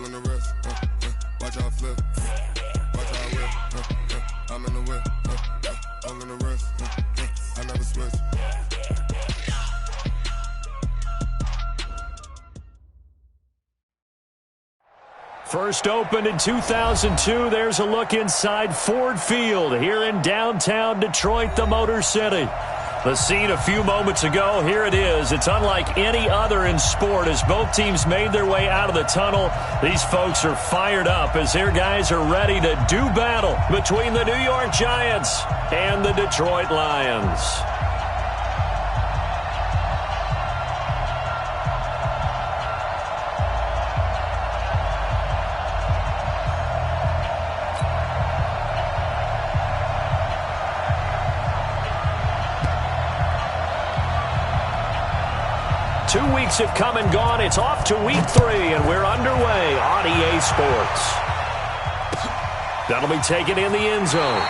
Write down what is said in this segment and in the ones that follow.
all in the wrist. Watch how I flip. Watch how I whip. I'm in the whip. All in the wrist. I never switch. First opened in 2002, there's a look inside Ford Field here in downtown Detroit, the Motor City. The scene a few moments ago, here it is. It's unlike any other in sport as both teams made their way out of the tunnel. These folks are fired up as their guys are ready to do battle between the New York Giants and the Detroit Lions. 2 weeks have come and gone. It's off to week 3, and we're underway on EA Sports. That'll be taken in the end zone.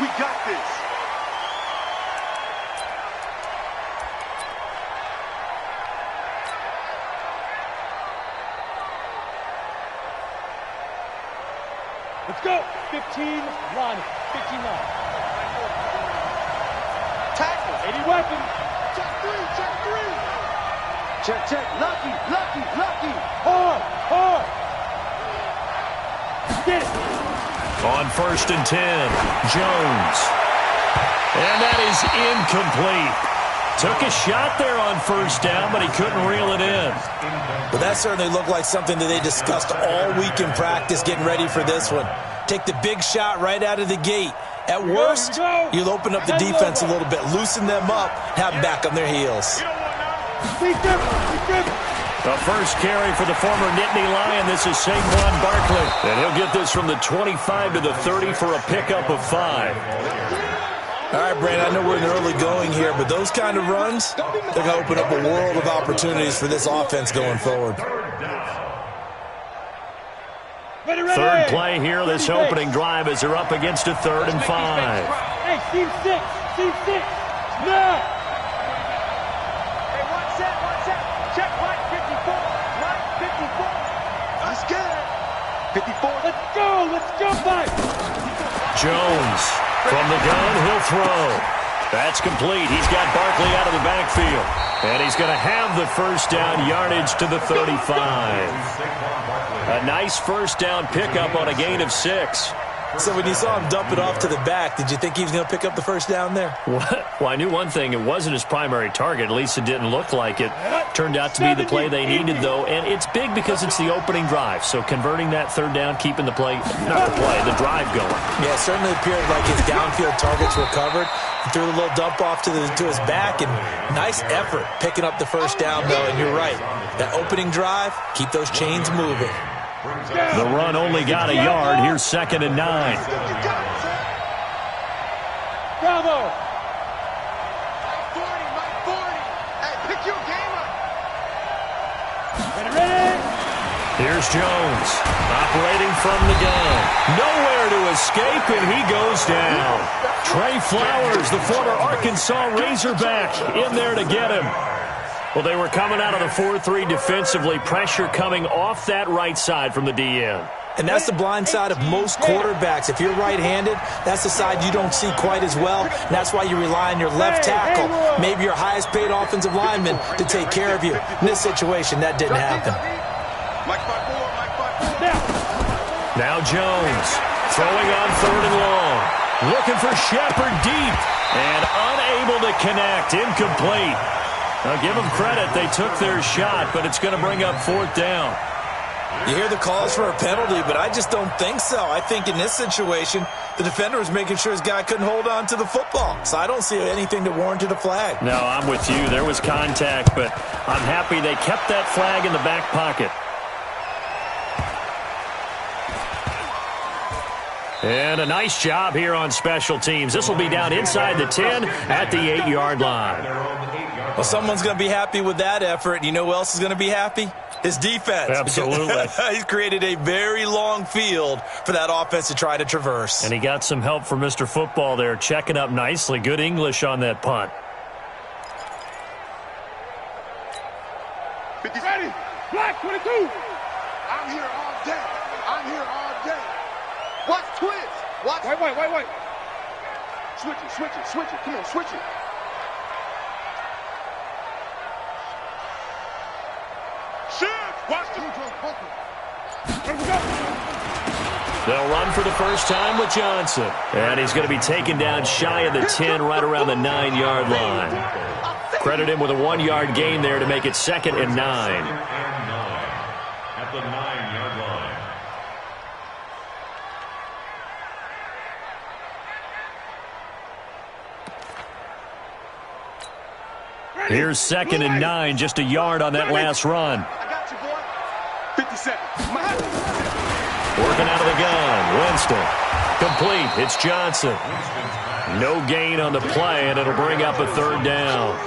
We got this. Let's go. 15 line. 15 line. Tackle. 80 weapon. Check 3. Check 3. Check. Lucky. Hard. Get it. On 1st and 10, Jones. And that is incomplete. Took a shot there on 1st down, but he couldn't reel it in. But that certainly looked like something that they discussed all week in practice, getting ready for this one. Take the big shot right out of the gate. At worst, you'll open up the defense a little bit, loosen them up, have them back on their heels. The first carry for the former Nittany Lion. This is Saquon Barkley. And he'll get this from the 25 to the 30 for a pickup of 5. All right, Brandon, I know we're in early going here, but those kind of runs, they're going to open up a world of opportunities for this offense going forward. Third play here, this opening drive as they're up against a 3rd and 5. Hey, team 6. Now. Hey, one set. Check right 54. Right 54. That's good. 54. Let's go, Mike. Jones from the gun, he'll throw. That's complete. He's got Barkley out of the backfield. And he's going to have the first down yardage to the 35. A nice first down pickup on a gain of 6. So when you saw him dump it off to the back, did you think he was going to pick up the first down there? Well, I knew one thing. It wasn't his primary target. At least it didn't look like it. Turned out to be the play they needed, though. And it's big because it's the opening drive. So converting that 3rd down, keeping the drive going. Yeah, it certainly appeared like his downfield targets were covered. He threw a little dump off to his back, and nice effort picking up the first down, though. And you're right. That opening drive, keep those chains moving. The run only got a yard. Here's 2nd and 9. Bravo. Mike 40. Hey, pick your game up. Ready. Here's Jones, operating from the gun. Nowhere to escape, and he goes down. Trey Flowers, the former Arkansas Razorback, in there to get him. Well, they were coming out of the 4-3 defensively. Pressure coming off that right side from the DN. And that's the blind side of most quarterbacks. If you're right-handed, that's the side you don't see quite as well. And that's why you rely on your left tackle, maybe your highest-paid offensive lineman, to take care of you. In this situation, that didn't happen. Mike 5-4. Now Jones, throwing on 3rd and long. Looking for Shepard deep, and unable to connect. Incomplete. Now, give them credit. They took their shot, but it's going to bring up 4th down. You hear the calls for a penalty, but I just don't think so. I think in this situation, the defender was making sure his guy couldn't hold on to the football. So I don't see anything that warranted a flag. No, I'm with you. There was contact, but I'm happy they kept that flag in the back pocket. And a nice job here on special teams. This will be down inside the 10 at the 8-yard line. Well, someone's going to be happy with that effort. You know who else is going to be happy? His defense. Absolutely. He's created a very long field for that offense to try to traverse. And he got some help from Mr. Football there, checking up nicely. Good English on that punt. 50. Ready. Black 22. I'm here all day. I'm here all day. Watch twins. Watch. Wait. Switch it. Come on, switch it. Shit. Watch the They'll run for the first time with Johnson. And he's going to be taken down shy of the 10, right around the 9-yard line. Credit him with a 1-yard gain there to make it 2nd and 9. At the 9-yard line. Here's 2nd and 9, just a yard on that last run. I got you, boy. 50 seconds. Working out of the gun. Winston. Complete. It's Johnson. No gain on the play, and it'll bring up a 3rd down.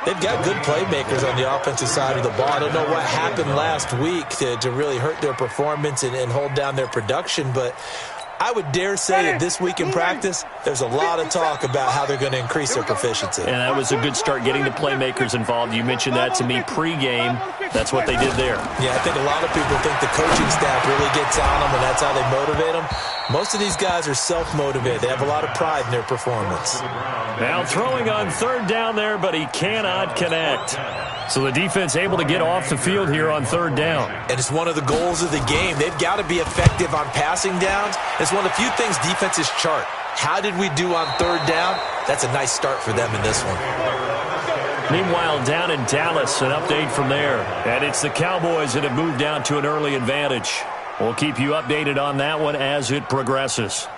They've got good playmakers on the offensive side of the ball. I don't know what happened last week to really hurt their performance and hold down their production, but I would dare say that this week in practice, there's a lot of talk about how they're going to increase their proficiency. And that was a good start, getting the playmakers involved. You mentioned that to me pregame. That's what they did there. Yeah, I think a lot of people think the coaching staff really gets on them, and that's how they motivate them. Most of these guys are self-motivated. They have a lot of pride in their performance. Now throwing on 3rd down there, but he cannot connect. So the defense able to get off the field here on 3rd down. And it's one of the goals of the game. They've got to be effective on passing downs. It's one of the few things defenses chart. How did we do on 3rd down? That's a nice start for them in this one. Meanwhile, down in Dallas, an update from there. And it's the Cowboys that have moved down to an early advantage. We'll keep you updated on that one as it progresses.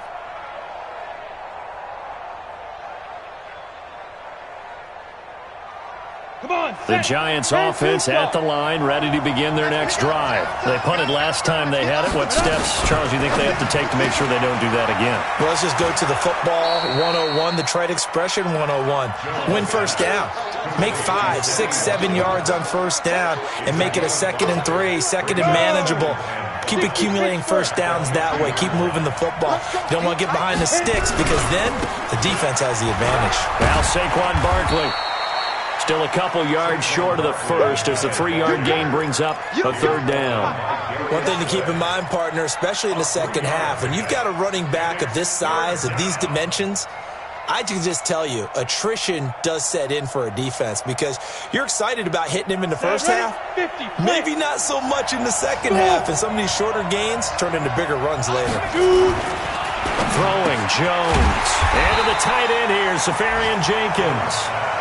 The Giants offense at the line, ready to begin their next drive. They punted last time they had it. What steps, Charles, do you think they have to take to make sure they don't do that again? Well, let's just go to the football 101, the trade expression 101. Win 1st down. Make 5, 6, 7 yards on 1st down and make it a 2nd and 3, 2nd and manageable. Keep accumulating 1st downs that way. Keep moving the football. You don't want to get behind the sticks because then the defense has the advantage. Now Saquon Barkley. Still a couple yards short of the first as the 3-yard gain brings up a 3rd down. One thing to keep in mind, partner, especially in the second half, when you've got a running back of this size, of these dimensions, I can just tell you, attrition does set in for a defense because you're excited about hitting him in the first half. Maybe not so much in the second half, and some of these shorter gains turn into bigger runs later. Throwing Jones. And to the tight end here, Safarian Jenkins.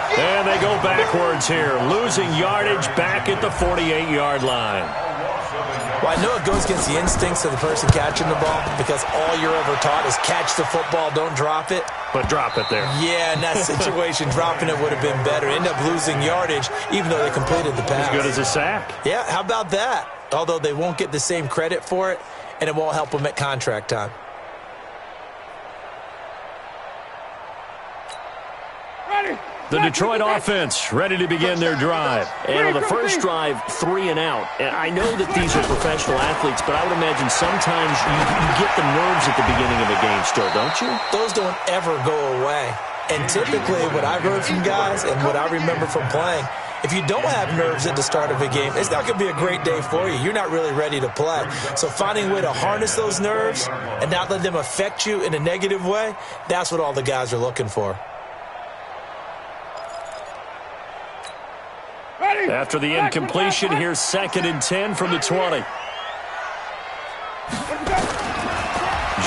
And they go backwards here, losing yardage back at the 48-yard line. Well, I know it goes against the instincts of the person catching the ball because all you're ever taught is catch the football, don't drop it. But drop it there. Yeah, in that situation, dropping it would have been better. End up losing yardage even though they completed the pass. As good as a sack. Yeah, how about that? Although they won't get the same credit for it, and it won't help them at contract time. The Detroit offense ready to begin their drive. And on the first drive, 3 and out. And I know that these are professional athletes, but I would imagine sometimes you get the nerves at the beginning of a game still, don't you? Those don't ever go away. And typically what I've heard from guys and what I remember from playing, if you don't have nerves at the start of a game, it's not going to be a great day for you. You're not really ready to play. So finding a way to harness those nerves and not let them affect you in a negative way, that's what all the guys are looking for. After the incompletion, here's 2nd and 10 from the 20.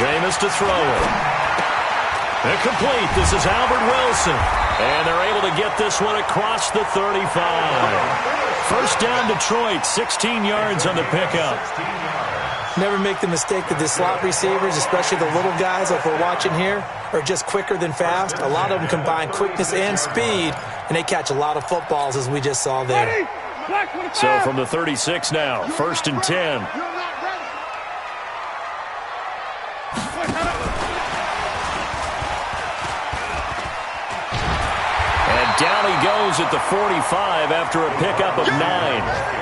Jameis to throw it. Incomplete. This is Albert Wilson. And they're able to get this one across the 35. First down Detroit, 16 yards on the pickup. Never make the mistake that the slot receivers, especially the little guys like we're watching here, are just quicker than fast. A lot of them combine quickness and speed, and they catch a lot of footballs, as we just saw there. So from the 36 now, 1st and 10. And down he goes at the 45 after a pickup of 9.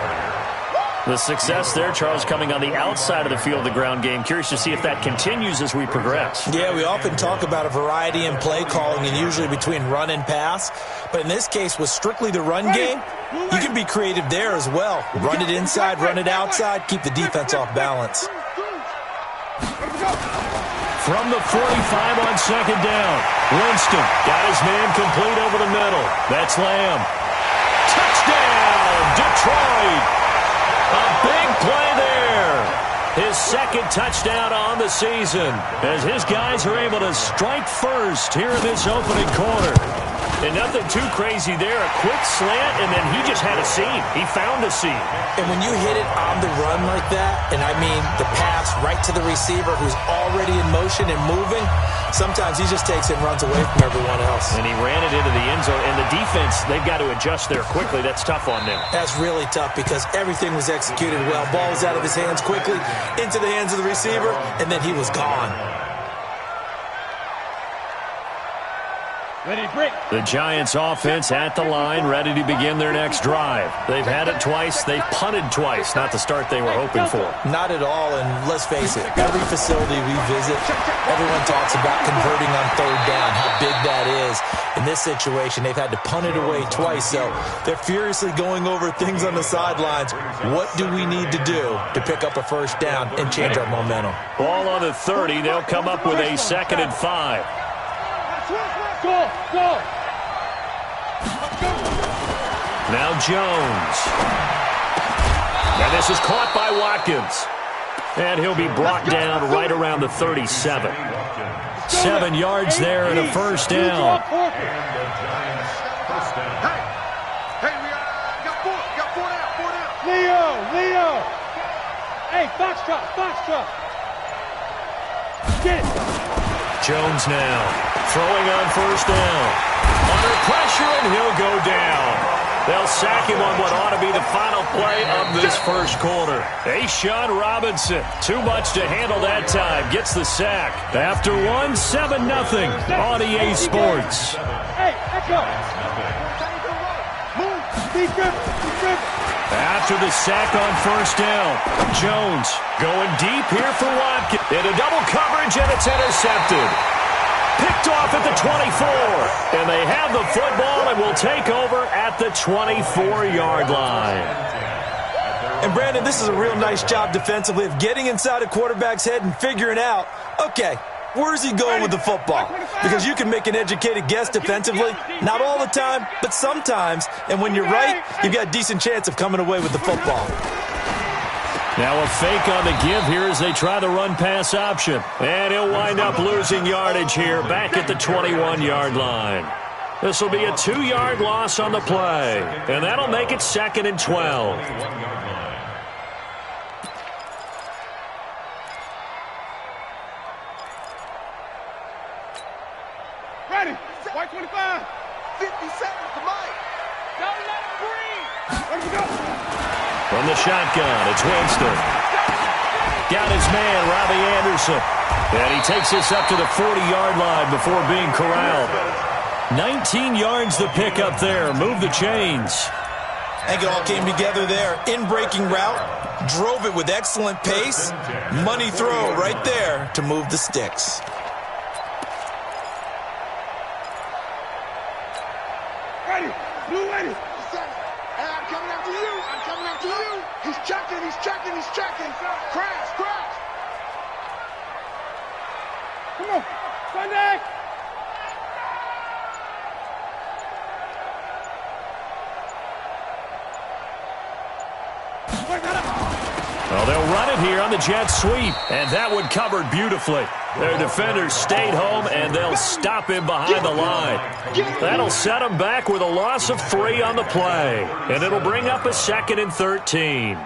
The success there, Charles, coming on the outside of the field, the ground game. Curious to see if that continues as we progress. Yeah, we often talk about a variety in play calling and usually between run and pass. But in this case, with strictly the run game, you can be creative there as well. Run it inside, run it outside, keep the defense off balance. From the 45 on second down, Winston got his man complete over the middle. That's Lamb. Touchdown, Detroit! A big play there. His second touchdown on the season as his guys are able to strike first here in this opening quarter. And nothing too crazy there. A quick slant, and then he just had a seam. He found a seam. And when you hit it on the run like that, and I mean the pass right to the receiver who's already in motion and moving, sometimes he just takes it and runs away from everyone else. And he ran it into the end zone. And the defense, they've got to adjust there quickly. That's tough on them. That's really tough because everything was executed well. Ball was out of his hands quickly, into the hands of the receiver, and then he was gone. The Giants offense at the line, ready to begin their next drive. They've had it twice. They've punted twice. Not the start they were hoping for. Not at all, and let's face it, every facility we visit, everyone talks about converting on third down, how big that is. In this situation, they've had to punt it away twice, so they're furiously going over things on the sidelines. What do we need to do to pick up a first down and change our momentum? Ball on the 30. They'll come up with a 2nd and 5. Go! Now Jones. And this is caught by Watkins. And he'll be brought down right around the 37. 7 yards there and a first down. Hey, we got four down. Leo! Hey, Foxtrot! Get it! Jones now throwing on first down. Under pressure, and he'll go down. They'll sack him on what ought to be the final play of this first quarter. A'Shawn Robinson, too much to handle that time, gets the sack. After one, 7-0 on EA Sports. Hey, echo! Move! Deep grip! After the sack on first down, Jones going deep here for Watkins. Into double coverage, and it's intercepted. Picked off at the 24. And they have the football and will take over at the 24-yard line. And, Brandon, this is a real nice job defensively of getting inside a quarterback's head and figuring out, okay, where's he going with the football? Because you can make an educated guess defensively, not all the time, but sometimes. And when you're right, you've got a decent chance of coming away with the football. Now a fake on the give here as they try the run-pass option. And he'll wind up losing yardage here back at the 21-yard line. This will be a 2-yard loss on the play. And that'll make it 2nd and 12. Ready! White 25! 50 seconds to Mike. Don't let him breathe! Ready to go! From the shotgun, it's Winston. Got his man, Robbie Anderson. And he takes this up to the 40-yard line before being corralled. 19 yards the pick up there. Move the chains. I think it all came together there. In-breaking route, drove it with excellent pace. Money throw right there to move the sticks. Ready! Blue ready! Hey, I'm coming after you. He's checking. Crash. Come on! Sunday! Well, they'll run it here on the jet sweep, and that one covered beautifully. Their defenders stayed home, and they'll stop him behind the line. That'll set them back with a loss of 3 on the play, and it'll bring up a 2nd and 13.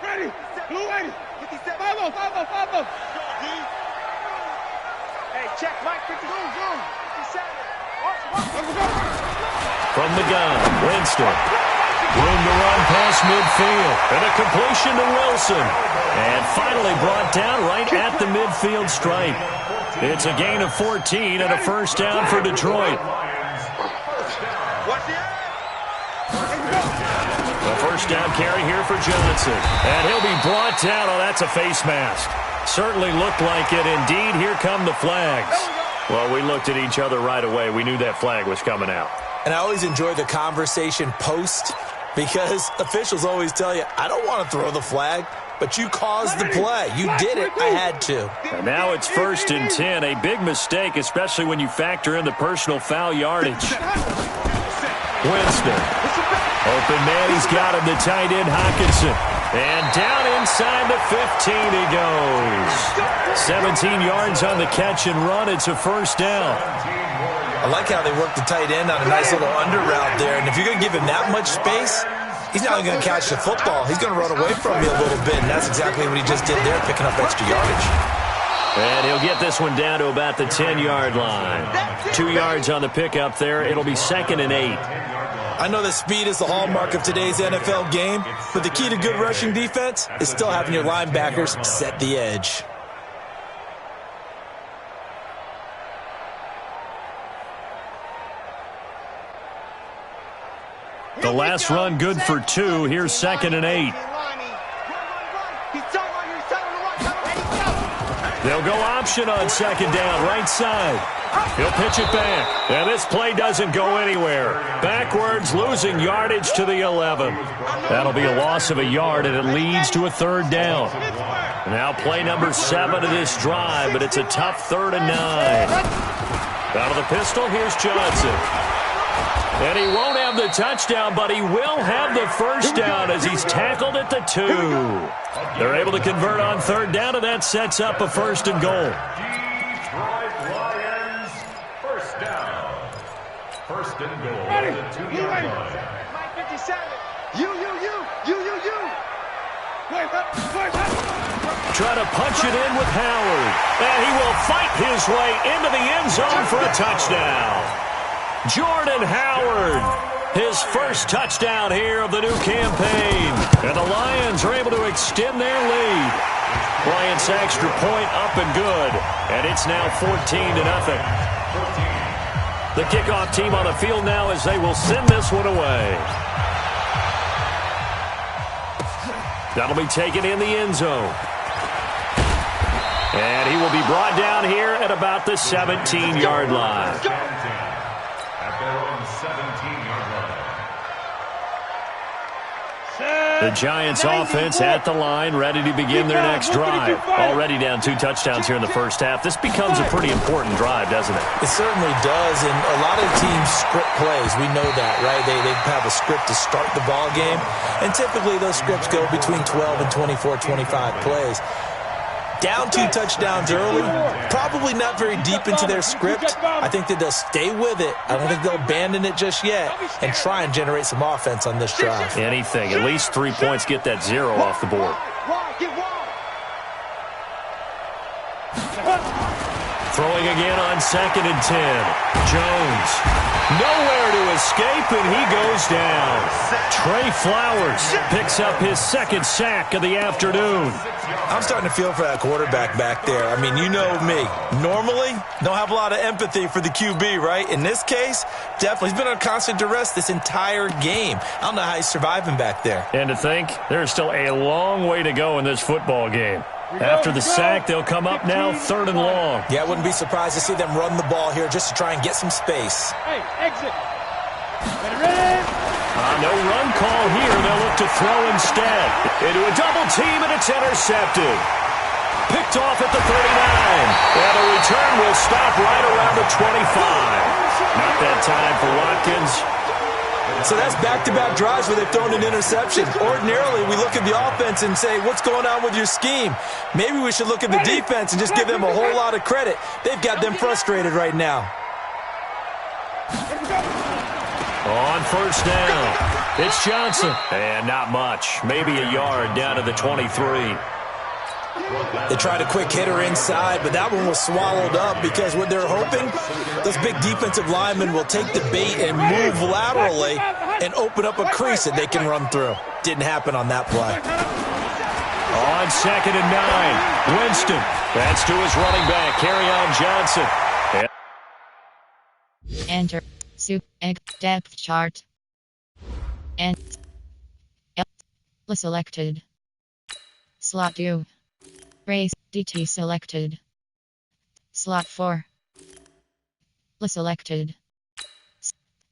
Ready! Blue ready! 5-0! Hey, check Mike 50. Go! 57. From the gun, Winston. Room to run past midfield. And a completion to Wilson. And finally brought down right at the midfield stripe. It's a gain of 14 and a first down for Detroit. What's the First down carry here for Johnson. And he'll be brought down. Oh, that's a face mask. Certainly looked like it. Indeed, here come the flags. Well, we looked at each other right away. We knew that flag was coming out. And I always enjoy the conversation post because officials always tell you, I don't want to throw the flag, but you caused the play. You did it. I had to. And now it's 1st and 10. A big mistake, especially when you factor in the personal foul yardage. Winston. Open man, he's got him, the tight end, Hawkinson. And down inside the 15 he goes. 17 yards on the catch and run. It's a first down. I like how they work the tight end on a nice little under route there. And if you're going to give him that much space, he's not going to catch the football. He's going to run away from you a little bit, and that's exactly what he just did there, picking up extra yardage. And he'll get this one down to about the 10-yard line. 2 yards on the pickup there. It'll be 2nd and 8. I know that speed is the hallmark of today's NFL game, but the key to good rushing defense is still having your linebackers set the edge. The last run good for 2. Here's 2nd and 8. They'll go option on 2nd down, right side. He'll pitch it back. And this play doesn't go anywhere. Backwards, losing yardage to the 11. That'll be a loss of a yard, and it leads to a 3rd down. Now play number 7 of this drive, but it's a tough 3rd and 9. Out of the pistol, here's Johnson. And he won't have the touchdown, but he will have the first down as he's tackled at the 2. They're able to convert on 3rd down, and that sets up a 1st and goal. Detroit Lions, first down. 1st and goal at the 2-yard line. Mike 57. You. Try to punch it in with Howard. And he will fight his way into the end zone for a touchdown. Jordan Howard, his first touchdown here of the new campaign. And the Lions are able to extend their lead. Bryant's extra point up and good. And it's now 14-0. The kickoff team on the field now as they will send this one away. That'll be taken in the end zone. And he will be brought down here at about the 17-yard line. At their own 17-yard line. The Giants offense at the line, ready to begin their next drive. Already down 2 touchdowns here in the first half. This becomes a pretty important drive, doesn't it? It certainly does, and a lot of teams script plays. We know that, right? They have a script to start the ball game, and typically those scripts go between 12 and 24, 25 plays. Down 2 touchdowns early, probably not very deep into their script. I think that they'll stay with it. I don't think they'll abandon it just yet and try and generate some offense on this drive. Anything. At least 3 points, get that 0 off the board. Throwing again on 2nd and 10. Jones. Nowhere to escape, and he goes down. Trey Flowers picks up his 2nd sack of the afternoon. I'm starting to feel for that quarterback back there. I mean, you know me. Normally, don't have a lot of empathy for the QB, right? In this case, definitely. He's been on constant duress this entire game. I don't know how he's surviving back there. And to think, there's still a long way to go in this football game. After the sack, they'll come up now 3rd and long. Yeah, I wouldn't be surprised to see them run the ball here just to try and get some space. Hey, exit. No run call here. They'll look to throw instead. Into a double team, and it's intercepted. Picked off at the 39. And the return will stop right around the 25. Not that time for Watkins. So that's back-to-back drives where they've thrown an interception. Ordinarily, we look at the offense and say, what's going on with your scheme? Maybe we should look at the defense and just give them a whole lot of credit. They've got them frustrated right now. On 1st down, it's Johnson. And not much. Maybe a yard down to the 23. They tried a quick hitter inside, but that one was swallowed up because what they're hoping, those big defensive linemen will take the bait and move laterally and open up a crease that they can run through. Didn't happen on that play. On 2nd and 9, Winston. That's to his running back, Kerryon Johnson. Enter. Soup egg depth chart. And Selected. Slot 2. Race DT selected. Slot 4. Selected.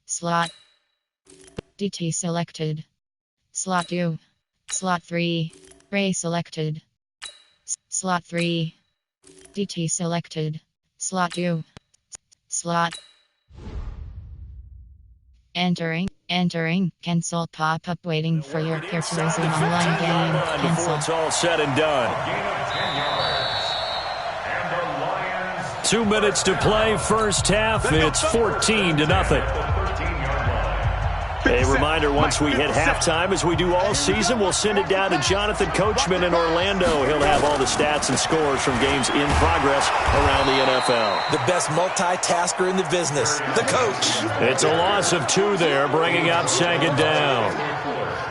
Slot DT selected. Slot 2. Slot 3. Ray selected. Slot 3. DT selected. Slot 2. Slot. Entering. Cancel pop-up waiting for your peer to resume online game. Before it's all said and done. 2 minutes to play, first half. It's 14-0. A reminder, once we hit halftime, as we do all season, we'll send it down to Jonathan Coachman in Orlando. He'll have all the stats and scores from games in progress around the NFL. The best multitasker in the business, the coach. It's a loss of 2 there, bringing up second down.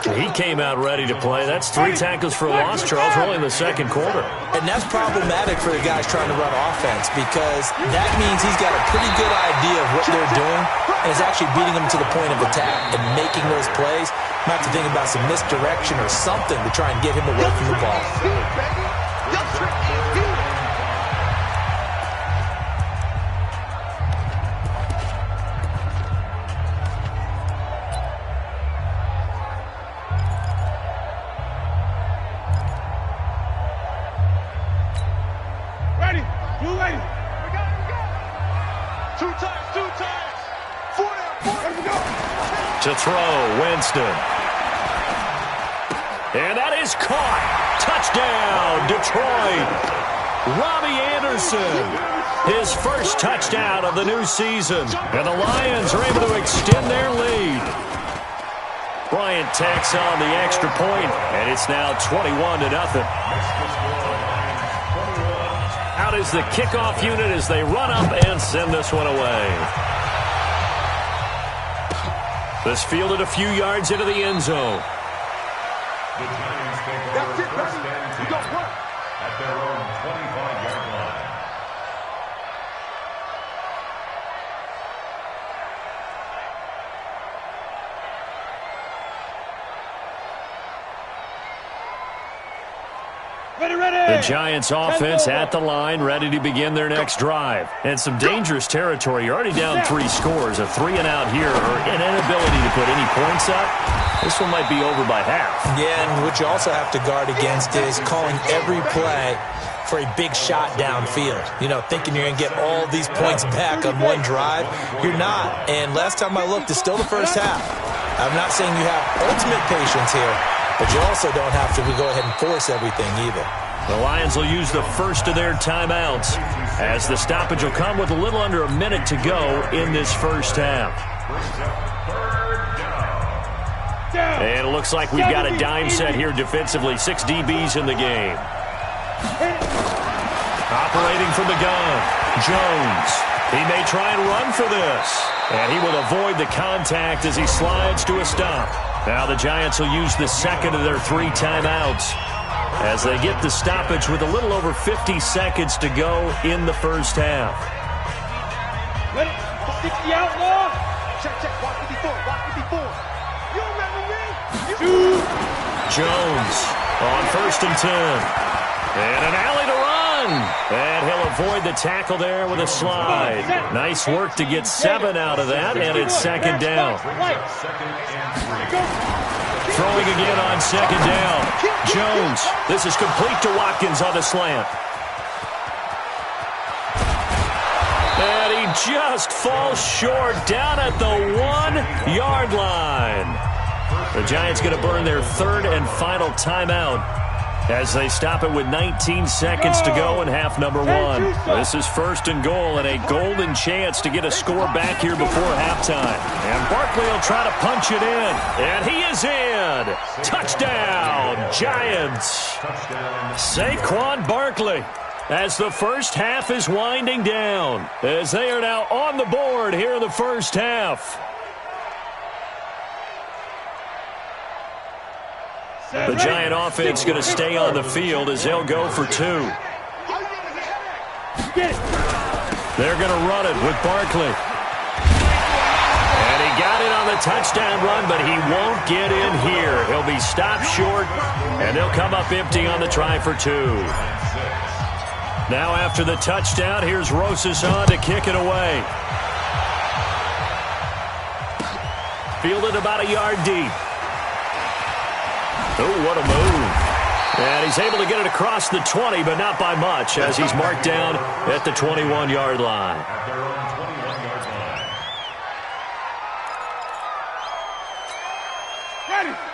He came out ready to play. That's 3 tackles for a loss, Charles, early in the second quarter. And that's problematic for the guys trying to run offense, because that means he's got a pretty good idea of what they're doing and is actually beating them to the point of attack and making those plays. Might have to think about some misdirection or something to try and get him away from the ball. To throw, Winston. And that is caught. Touchdown, Detroit. Robbie Anderson, his first touchdown of the new season. And the Lions are able to extend their lead. Bryant tacks on the extra point, and it's now 21-0. Out is the kickoff unit as they run up and send this one away. This fielded a few yards into the end zone. The Giants take over first and 10 at their own 25-yard line. The Giants offense at the line, ready to begin their next drive. And some dangerous territory. You're already down 3 scores. A 3-and-out here, or an inability to put any points up. This one might be over by half. Yeah, and what you also have to guard against is calling every play for a big shot downfield. You know, thinking you're going to get all these points back on one drive. You're not. And last time I looked, it's still the first half. I'm not saying you have ultimate patience here, but you also don't have to go ahead and force everything either. The Lions will use the first of their timeouts as the stoppage will come with a little under a minute to go in this first half. And it looks like we've got a dime set here defensively. 6 DBs in the game. Operating from the gun, Jones. He may try and run for this. And he will avoid the contact as he slides to a stop. Now the Giants will use the second of their 3 timeouts as they get the stoppage with a little over 50 seconds to go in the first half. Ready? 60 out, long. Check. Walk 54. You remember me? Jones on 1st and 10. And an alley to run. And he'll avoid the tackle there with a slide. Nice work to get 7 out of that, and it's 2nd down. Throwing again on 2nd down. Jones. This is complete to Watkins on the slant. And he just falls short down at the 1-yard line. The Giants going to burn their 3rd and final timeout as they stop it with 19 seconds to go in half number 1. This is 1st and goal and a golden chance to get a score back here before halftime. And Barkley will try to punch it in. And he is in. Touchdown, Giants. Saquon Barkley as the first half is winding down, as they are now on the board here in the first half. The Giant offense going to stay on the field as they'll go for 2. They're going to run it with Barkley. And he got it on the touchdown run, but he won't get in here. He'll be stopped short, and they'll come up empty on the try for 2. Now after the touchdown, here's Rosas on to kick it away. Fielded about a yard deep. Oh, what a move. And he's able to get it across the 20, but not by much, as he's marked down at the 21-yard line.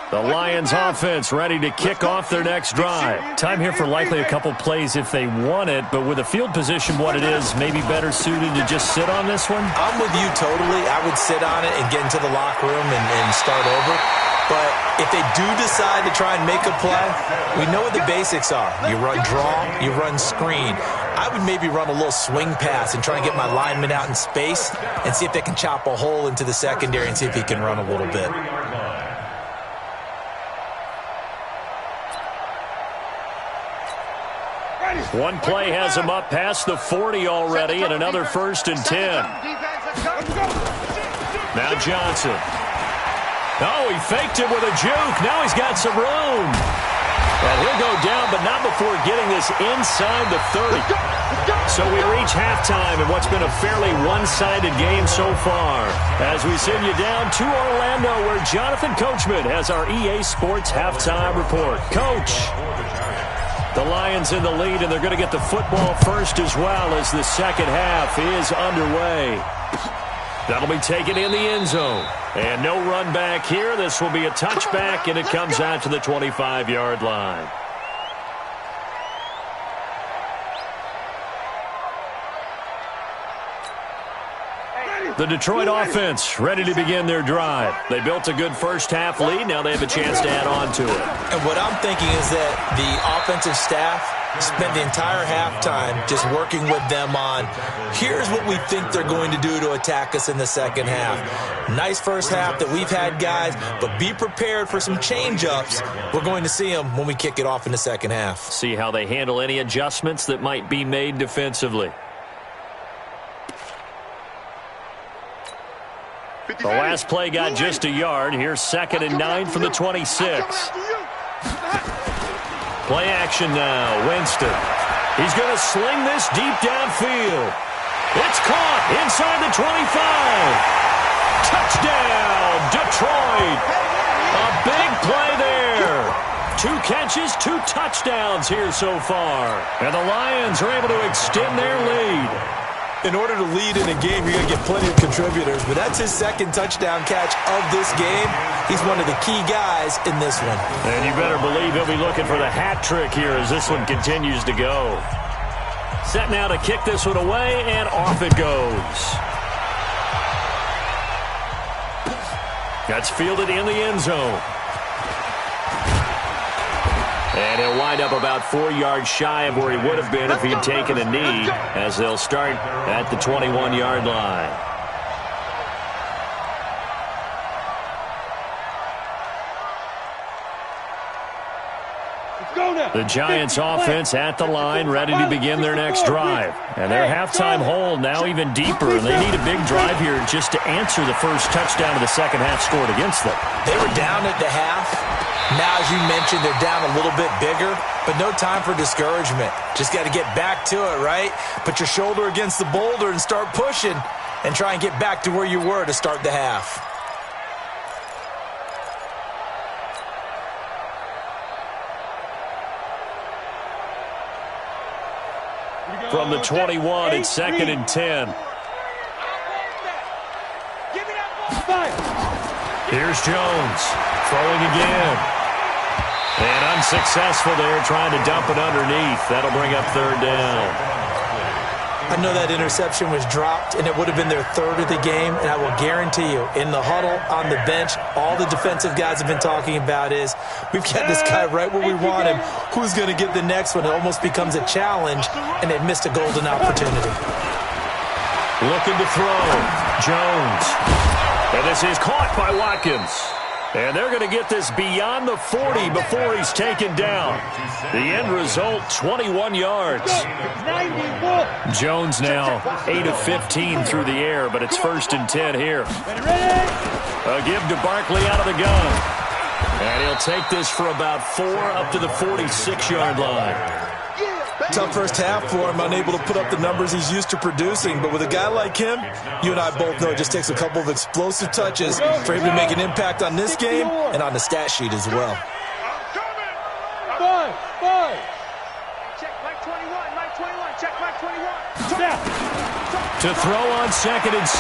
The Lions offense ready to kick off their next drive. Time here for likely a couple plays if they want it, but with the field position what it is, maybe better suited to just sit on this one? I'm with you totally. I would sit on it and get into the locker room and start over. But if they do decide to try and make a play, we know what the basics are. You run draw, you run screen. I would maybe run a little swing pass and try and get my lineman out in space and see if they can chop a hole into the secondary and see if he can run a little bit. One play has him up past the 40 already, and another 1st and 10. Now Johnson. Oh, he faked it with a juke. Now he's got some room. And he'll go down, but not before getting this inside the 30. So we reach halftime in what's been a fairly one-sided game so far. As we send you down to Orlando, where Jonathan Coachman has our EA Sports halftime report. Coach. The Lions in the lead, and they're going to get the football first as well as the second half is underway. That'll be taken in the end zone. And no run back here. This will be a touchback, and it comes out to the 25-yard line. The Detroit offense ready to begin their drive. They built a good first-half lead. Now they have a chance to add on to it. And what I'm thinking is that the offensive staff spent the entire halftime just working with them on, here's what we think they're going to do to attack us in the second half. Nice first half that we've had, guys, but be prepared for some change-ups. We're going to see them when we kick it off in the second half. See how they handle any adjustments that might be made defensively. The last play got just a yard. Here's 2nd and 9 from the 26. Play action now. Winston. He's going to sling this deep downfield. It's caught inside the 25. Touchdown, Detroit. A big play there. 2 catches, 2 touchdowns here so far. And the Lions are able to extend their lead. In order to lead in a game, you're going to get plenty of contributors, but that's his 2nd touchdown catch of this game. He's one of the key guys in this one. And you better believe he'll be looking for the hat trick here as this one continues to go. Set now to kick this one away, and off it goes. That's fielded in the end zone. And he'll wind up about 4 yards shy of where he would have been if he'd taken a knee, as they'll start at the 21-yard line. The Giants offense at the line, ready to begin their next drive. And their halftime hole now even deeper, and they need a big drive here just to answer the first touchdown of the second half scored against them. They were down at the half. Now, as you mentioned, they're down a little bit bigger, but no time for discouragement. Just got to get back to it, right? Put your shoulder against the boulder and start pushing and try and get back to where you were to start the half. From the 21, it's 2nd and 10. Here's Jones throwing again. And unsuccessful there, trying to dump it underneath. That'll bring up 3rd down. I know that interception was dropped, and it would have been their 3rd of the game, and I will guarantee you, in the huddle, on the bench, all the defensive guys have been talking about is, we've got this guy right where we want him. Who's going to get the next one? It almost becomes a challenge, and they've missed a golden opportunity. Looking to throw. Jones. And this is caught by Watkins. And they're going to get this beyond the 40 before he's taken down. The end result, 21 yards. Jones now 8 of 15 through the air, but it's 1st and 10 here. A give to Barkley out of the gun. And he'll take this for about 4 up to the 46-yard line. Tough first half for him, unable to put up the numbers he's used to producing. But with a guy like him, you and I both know it just takes a couple of explosive touches for him to make an impact on this game and on the stat sheet as well. Five. Check Mike 21, Mike 21, check Mike 21. To throw on 2nd and 6.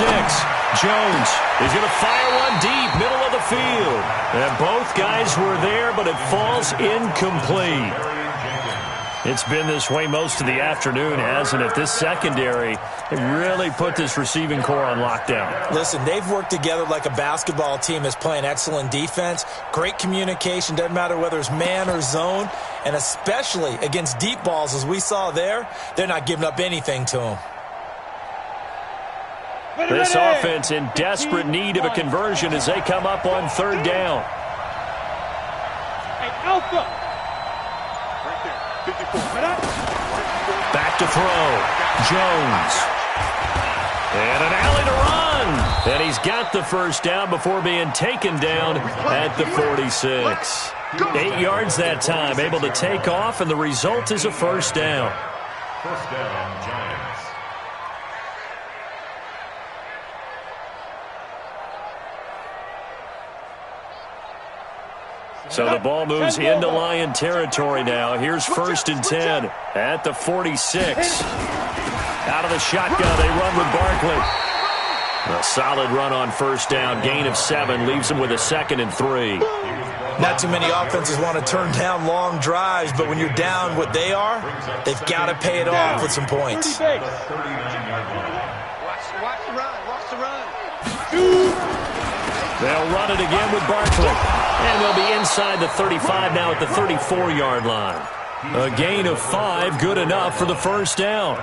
Jones is going to fire one deep, middle of the field. And both guys were there, but it falls incomplete. It's been this way most of the afternoon, hasn't it? This secondary really put this receiving core on lockdown. Listen, they've worked together like a basketball team that's playing excellent defense. Great communication, doesn't matter whether it's man or zone. And especially against deep balls, as we saw there, they're not giving up anything to them. This offense in desperate need of a conversion as they come up on 3rd down. Hey, Alpha. Back to throw. Jones. And an alley to run. And he's got the 1st down before being taken down at the 46. 8 yards that time, able to take off, and the result is a 1st down. 1st down, Giants. So the ball moves into Lion territory now. Here's 1st and 10 at the 46. Out of the shotgun, they run with Barkley. A solid run on 1st down. Gain of 7 leaves them with a 2nd and 3. Not too many offenses want to turn down long drives, but when you're down what they are, they've got to pay it off with some points. Watch the run. They'll run it again with Barkley. And they'll be inside the 35 now at the 34-yard line. A gain of 5, good enough for the 1st down.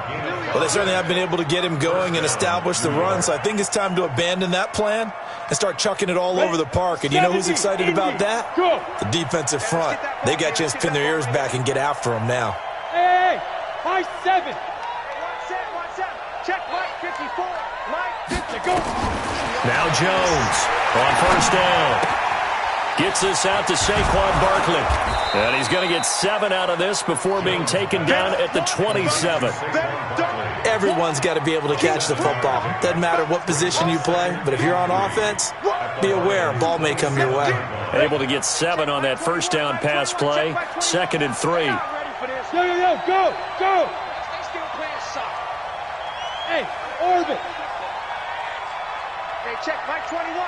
Well, they certainly have been able to get him going and establish the run, so I think it's time to abandon that plan and start chucking it all over the park. And you know who's excited about that? The defensive front. They got a chance to pin their ears back and get after him now. Hey, Mike 7. Check Mike 54. Mike 50. Go. Now Jones on 1st down. Gets this out to Saquon Barkley. And he's going to get 7 out of this before being taken down at the 27. Everyone's got to be able to catch the football. Doesn't matter what position you play, but if you're on offense, be aware a ball may come your way. Able to get 7 on that 1st down pass play. 2nd and 3. Go. Hey, orbit. Hey, check Mike 21,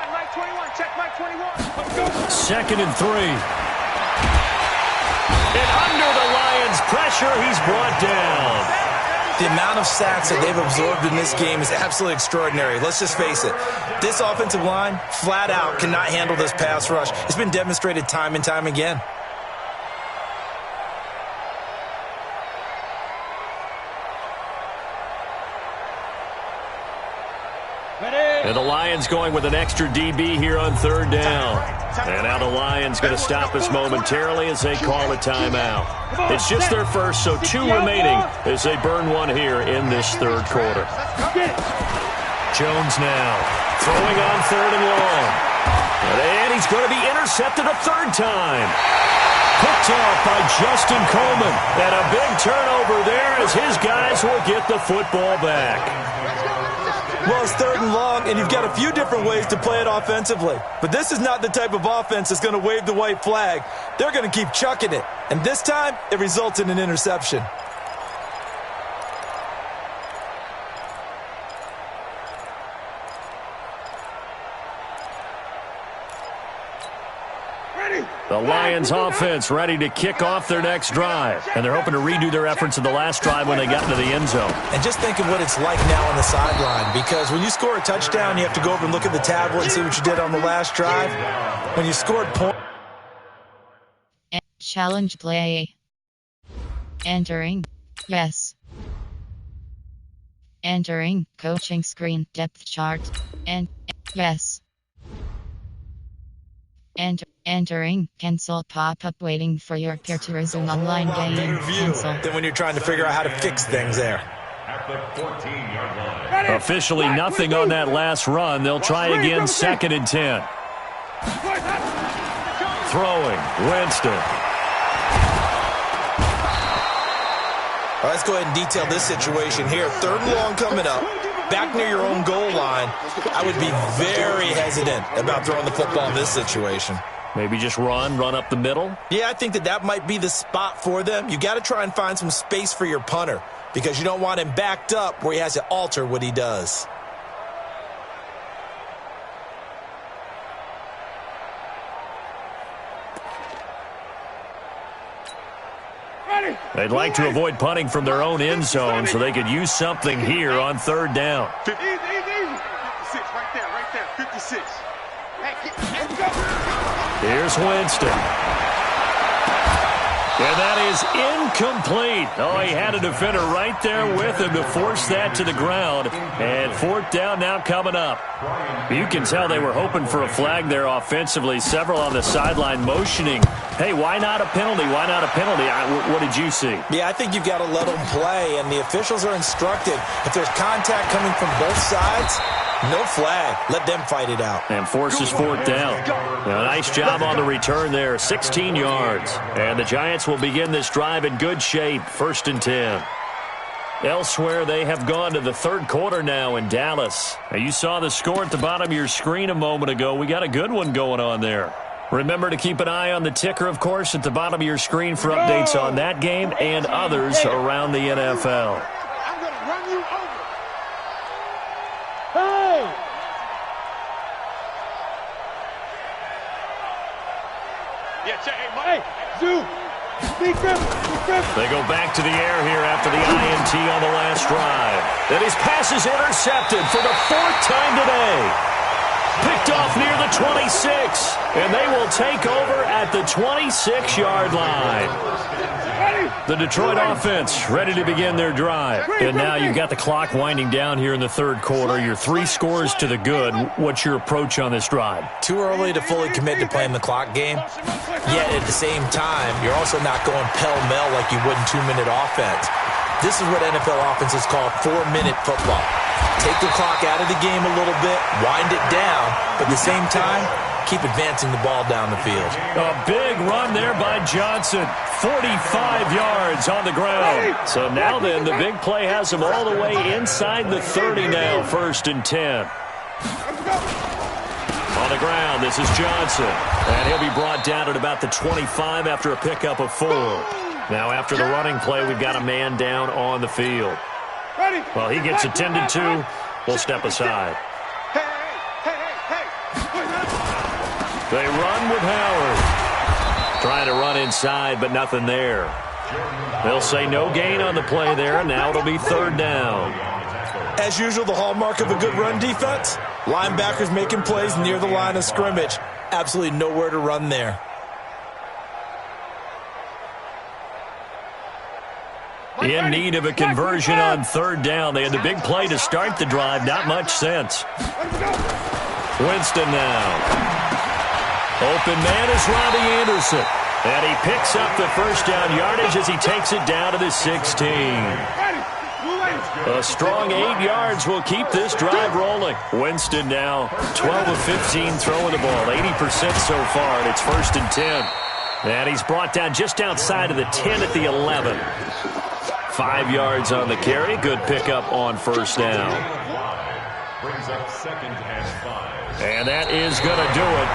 check Mike 21. Let's go. 2nd and 3. And under the Lions' pressure, he's brought down. The amount of sacks that they've absorbed in this game is absolutely extraordinary. Let's just face it. This offensive line, flat out, cannot handle this pass rush. It's been demonstrated time and time again. And the Lions going with an extra DB here on 3rd down. And now the Lions going to stop us momentarily as they call a timeout. It's just their first, so 2 remaining as they burn 1 here in this 3rd quarter. Jones now throwing on 3rd and long. And he's going to be intercepted a 3rd time. Picked off by Justin Coleman. And a big turnover there as his guys will get the football back. Well, it's 3rd and long, and you've got a few different ways to play it offensively. But this is not the type of offense that's going to wave the white flag. They're going to keep chucking it. And this time, it results in an interception. The Lions offense ready to kick off their next drive. And they're hoping to redo their efforts in the last drive when they got into the end zone. And just think of what it's like now on the sideline. Because when you score a touchdown, you have to go over and look at the tablet and see what you did on the last drive. When you scored points. Challenge play. Entering. Yes. Entering coaching screen depth chart. And yes. Entering, cancel pop-up waiting for your peer to resume online game. Cancel. Then when you're trying to figure out how to fix things there. At the 14-yard line. Officially nothing on that last run. They'll try again, 2nd and 10. Throwing, Winston. All right, let's go ahead and detail this situation here. 3rd and long coming up. Back near your own goal line. I would be very hesitant about throwing the football in this situation. Maybe just run up the middle? Yeah, I think that might be the spot for them. You got to try and find some space for your punter because you don't want him backed up where he has to alter what he does. They'd like to avoid punting from their own end zone so they could use something here on 3rd down. 56, right there, 56. Let's go. Here's Winston. And that is incomplete. Oh, he had a defender right there with him to force that to the ground. And 4th down now coming up. You can tell they were hoping for a flag there offensively. Several on the sideline motioning. Hey, why not a penalty? Why not a penalty? What did you see? Yeah, I think you've got to let them play, and the officials are instructed. If there's contact coming from both sides, no flag. Let them fight it out. And forces 4th down. Now, nice job on the return there, 16 yards. And the Giants will begin this drive in good shape, 1st and 10. Elsewhere, they have gone to the 3rd quarter now in Dallas. Now, you saw the score at the bottom of your screen a moment ago. We got a good one going on there. Remember to keep an eye on the ticker, of course, at the bottom of your screen for updates on that game and others around the NFL. I'm going to run you over. Hey! Yeah, check. Hey, Mike. Hey, Zoo! Be careful! They go back to the air here after the INT on the last drive. Then his pass is intercepted for the 4th time today. Picked off near the 26, and they will take over at the 26-yard line. The Detroit offense ready to begin their drive. And now you've got the clock winding down here in the 3rd quarter. You're 3 scores to the good. What's your approach on this drive? Too early to fully commit to playing the clock game. Yet at the same time, you're also not going pell-mell like you would in 2-minute offense. This is what NFL offenses call 4-minute football. Take the clock out of the game a little bit, wind it down, but at the same time, keep advancing the ball down the field. A big run there by Johnson. 45 yards on the ground. So now then, the big play has him all the way inside the 30 now, 1st and 10. On the ground, this is Johnson. And he'll be brought down at about the 25 after a pickup of 4. Now after the running play, we've got a man down on the field. Well, he gets attended to. We'll step aside. They run with Howard. Trying to run inside, but nothing there. They'll say no gain on the play there, and now it'll be 3rd down. As usual, the hallmark of a good run defense, linebackers making plays near the line of scrimmage. Absolutely nowhere to run there. In need of a conversion on 3rd down. They had the big play to start the drive. Not much sense. Winston now. Open man is Robbie Anderson. And he picks up the 1st down yardage as he takes it down to the 16. A strong 8 yards will keep this drive rolling. Winston now 12 of 15 throwing the ball. 80% so far, and it's 1st and 10. And he's brought down just outside of the 10 at the 11. 5 yards on the carry. Good pickup on 1st down. Brings up 2nd and 5. And that is going to do it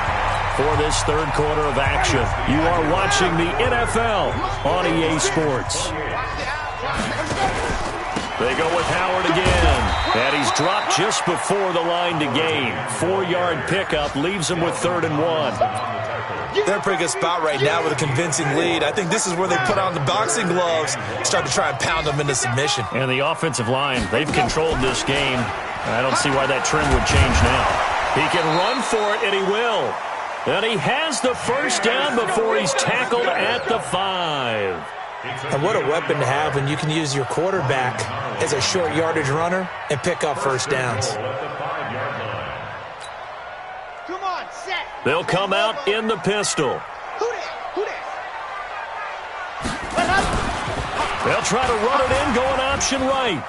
for this 3rd quarter of action. You are watching the NFL on EA Sports. They go with Howard again. And he's dropped just before the line to gain. 4-yard pickup leaves him with 3rd and 1. They're in a pretty good spot right now with a convincing lead. I think this is where they put on the boxing gloves, start to try and pound them into submission. And the offensive line, they've controlled this game. I don't see why that trend would change now. He can run for it, and he will. And he has the 1st down before he's tackled at the 5. And what a weapon to have when you can use your quarterback as a short yardage runner and pick up 1st downs. Come on, set. They'll come out in the pistol. They'll try to run it in, going option right.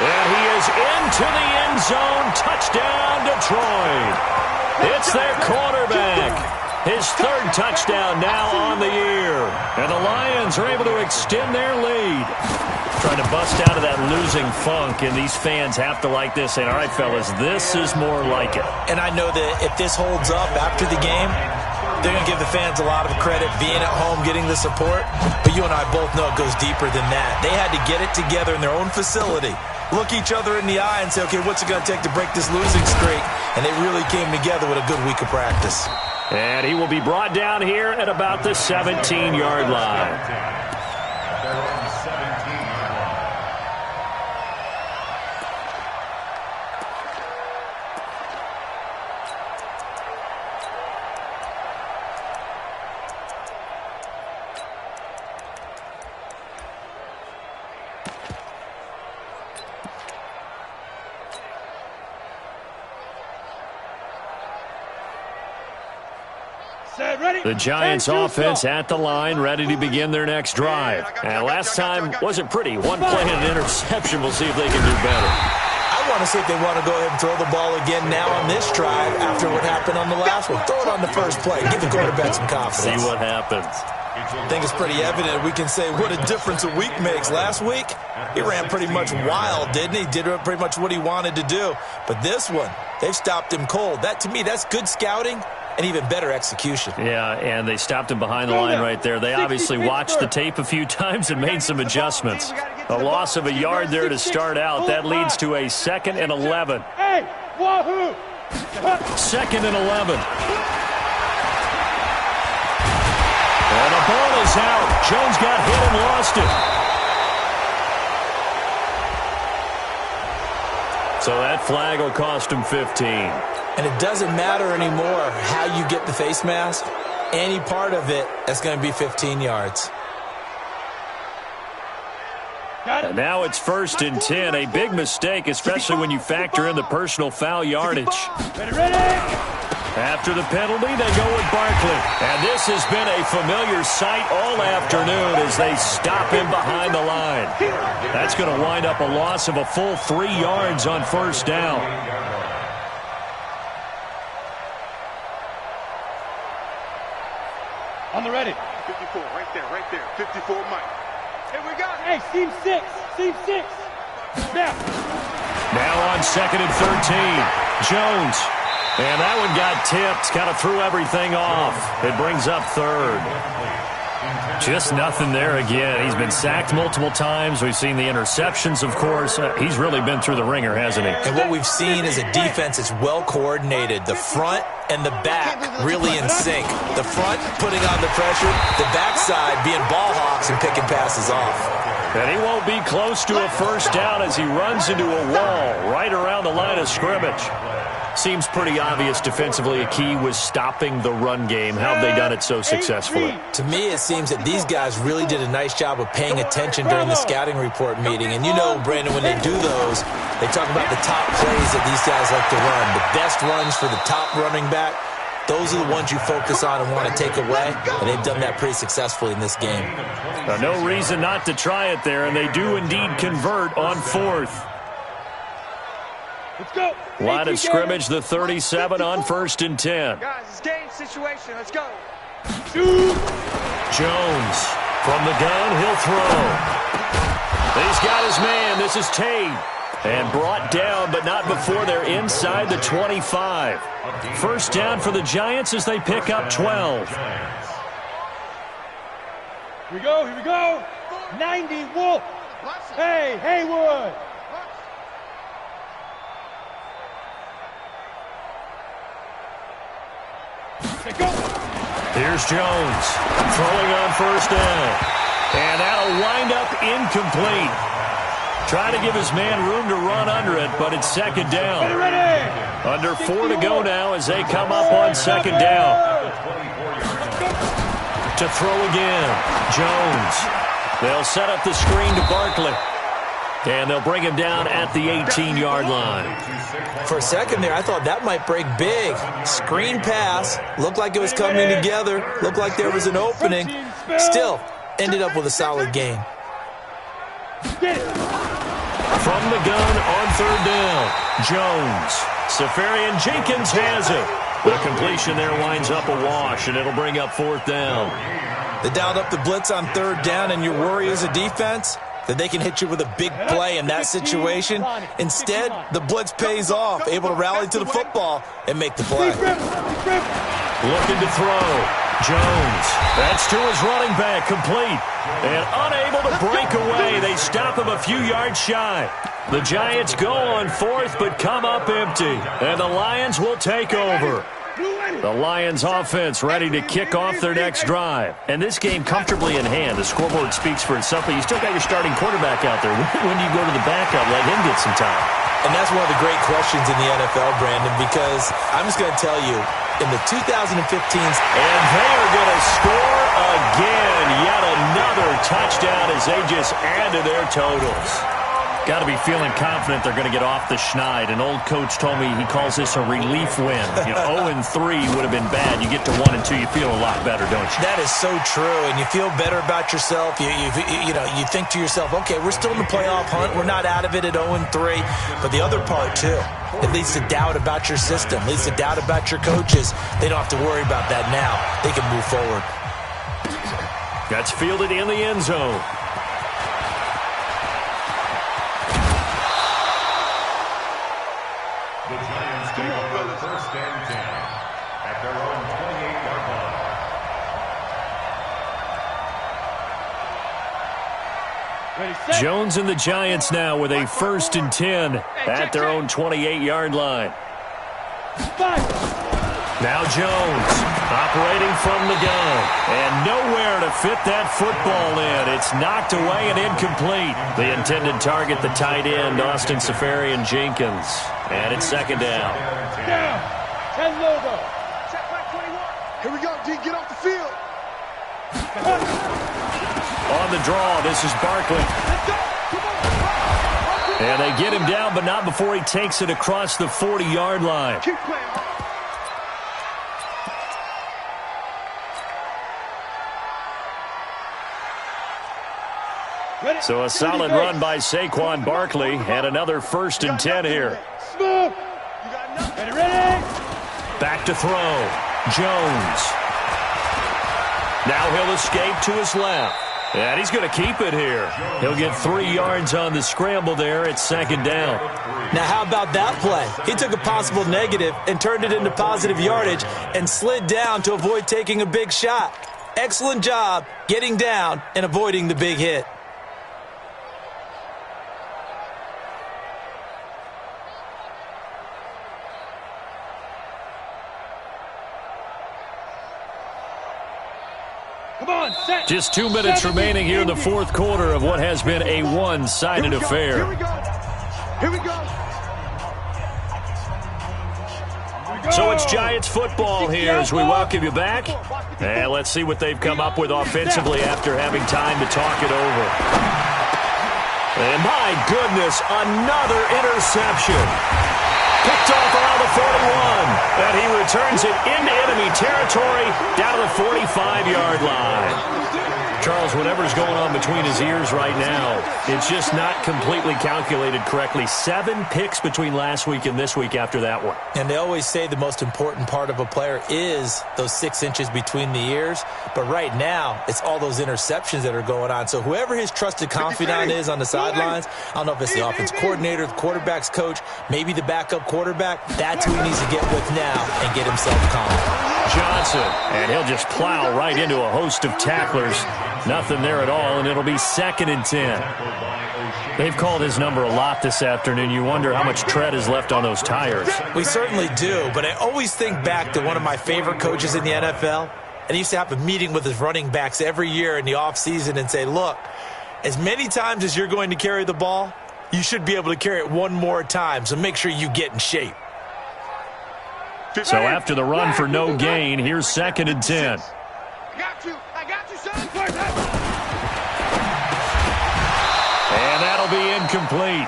And he is into the end zone. Touchdown, Detroit. It's their quarterback. His third touchdown now on the year. And the Lions are able to extend their lead. Trying to bust out of that losing funk, and these fans have to like this. Saying, all right, fellas, this is more like it. And I know that if this holds up after the game, they're going to give the fans a lot of credit being at home, getting the support. But you and I both know it goes deeper than that. They had to get it together in their own facility, look each other in the eye and say, okay, what's it going to take to break this losing streak? And they really came together with a good week of practice. And he will be brought down here at about the 17-yard line. The Giants offense at the line, ready to begin their next drive. And last time wasn't pretty. One play and an interception. We'll see if they can do better. I want to see if they want to go ahead and throw the ball again now on this drive after what happened on the last one. Throw it on the first play. Give the quarterback some confidence. See what happens. I think it's pretty evident. We can say what a difference a week makes. Last week, he ran pretty much wild, didn't he? Did pretty much what he wanted to do. But this one, they've stopped him cold. That, to me, that's good scouting. And even better execution. Yeah, and they stopped him behind the line right there. They obviously watched the tape a few times and made some adjustments. A loss of a yard there to start out. That leads to a 2nd and 11. Hey, wahoo! 2nd and 11. And the ball is out. Jones got hit and lost it. So that flag will cost him 15. And it doesn't matter anymore how you get the face mask. Any part of it, that's going to be 15 yards. And now it's 1st and 10. A big mistake, especially when you factor in the personal foul yardage. After the penalty, they go with Barkley. And this has been a familiar sight all afternoon as they stop him behind the line. That's going to wind up a loss of a full 3 yards on 1st down. On the ready. 54, right there. 54, Mike. Here we go. Hey, seam 6. Now on 2nd and 13. Jones. And that one got tipped. Kind of threw everything off. It brings up 3rd. Just nothing there again. He's been sacked multiple times. We've seen the interceptions, of course. He's really been through the ringer, hasn't he? And what we've seen is a defense that's well coordinated. The front and the back really in sync. The front putting on the pressure. The backside being ball hawks and picking passes off. And he won't be close to a 1st down as he runs into a wall right around the line of scrimmage. Seems pretty obvious defensively a key was stopping the run game. How have they done it so successfully? To me, it seems that these guys really did a nice job of paying attention during the scouting report meeting. And you know, Brandon, when they do those, they talk about the top plays that these guys like to run. The best runs for the top running back. Those are the ones you focus on and want to take away. And they've done that pretty successfully in this game. No reason not to try it there, and they do indeed convert on 4th. Let's go. Line of scrimmage, the 37 on 1st and 10. Guys, it's game situation. Let's go. Jones from the gun, he'll throw. He's got his man. This is Tate. And brought down, but not before they're inside the 25. 1st down for the Giants as they pick up 12. Here we go. 90, Wolf. Hey, Haywood. Here's Jones throwing on 1st down. And that'll wind up incomplete. Trying to give his man room to run under it, but it's 2nd down. Under 4 to go now as they come up on 2nd down. To throw again. Jones. They'll set up the screen to Barkley. And they'll bring him down at the 18-yard line. For a second there, I thought that might break big. Screen pass. Looked like it was coming together. Looked like there was an opening. Still, ended up with a solid gain. From the gun on third down, Jones. Safarian-Jenkins has it. The completion there winds up a wash, and it'll bring up fourth down. They dialed up the blitz on third down, and your worry as a defense that they can hit you with a big play in that situation. Instead, the blitz pays off, able to rally to the football and make the play. Looking to throw. Jones. That's to his running back, complete. And unable to break away. They stop him a few yards shy. The Giants go on fourth, but come up empty. And the Lions will take over. The Lions offense ready to kick off their next drive. And this game comfortably in hand. The scoreboard speaks for itself, but you still got your starting quarterback out there. When do you go to the backup, let him get some time? And that's one of the great questions in the NFL, Brandon, because I'm just going to tell you, in the 2015s, and they are going to score again. Yet another touchdown as they just add to their totals. Got to be feeling confident they're going to get off the schneid. An old coach told me he calls this a relief win. 0-3 would have been bad. You get to 1-2, you feel a lot better, don't you? That is so true, and you feel better about yourself. You think to yourself, okay, we're still in the playoff hunt. We're not out of it at 0-3. But the other part, too, it leads to doubt about your system, leads to doubt about your coaches. They don't have to worry about that now. They can move forward. That's fielded in the end zone. The Giants take over first and 10 at their own 28-yard line. Jones and the Giants now with a first and 10 at their own 28-yard line. Now Jones operating from the gun. And nowhere to fit that football in. It's knocked away and incomplete. The intended target, the tight end, Austin Safarian-Jenkins. And it's second down. 10 logo. Check back 21. Here we go, D. Get off the field. On the draw, this is Barkley. And they get him down, but not before he takes it across the 40-yard line. Keep playing. So a solid run by Saquon Barkley and another first and 10 here. Back to throw. Jones. Now he'll escape to his left. And he's going to keep it here. He'll get 3 yards on the scramble there at second down. Now, how about that play? He took a possible negative and turned it into positive yardage and slid down to avoid taking a big shot. Excellent job getting down and avoiding the big hit. Just 2 minutes remaining here in the fourth quarter of what has been a one-sided affair. Here we go. Here we go. So it's Giants football here as we welcome you back. And let's see what they've come up with offensively after having time to talk it over. And my goodness, another interception. Picked off around the 41. And he returns it into enemy territory down to the 45-yard line. Charles, whatever's going on between his ears right now, it's just not completely calculated correctly. 7 picks between last week and this week after that one. And they always say the most important part of a player is those 6 inches between the ears. But right now, it's all those interceptions that are going on. So whoever his trusted confidant is on the sidelines, I don't know if it's the offense coordinator, the quarterback's coach, maybe the backup quarterback, that's who he needs to get with now and get himself calm. Johnson, and he'll just plow right into a host of tacklers. Nothing there at all, and it'll be second and 10. They've called his number a lot this afternoon. You wonder how much tread is left on those tires. We certainly do, but I always think back to one of my favorite coaches in the NFL, and he used to have a meeting with his running backs every year in the offseason and say, look, as many times as you're going to carry the ball, you should be able to carry it one more time, so make sure you get in shape. So after the run for no gain, here's second and 10. I got you, son. And that'll be incomplete.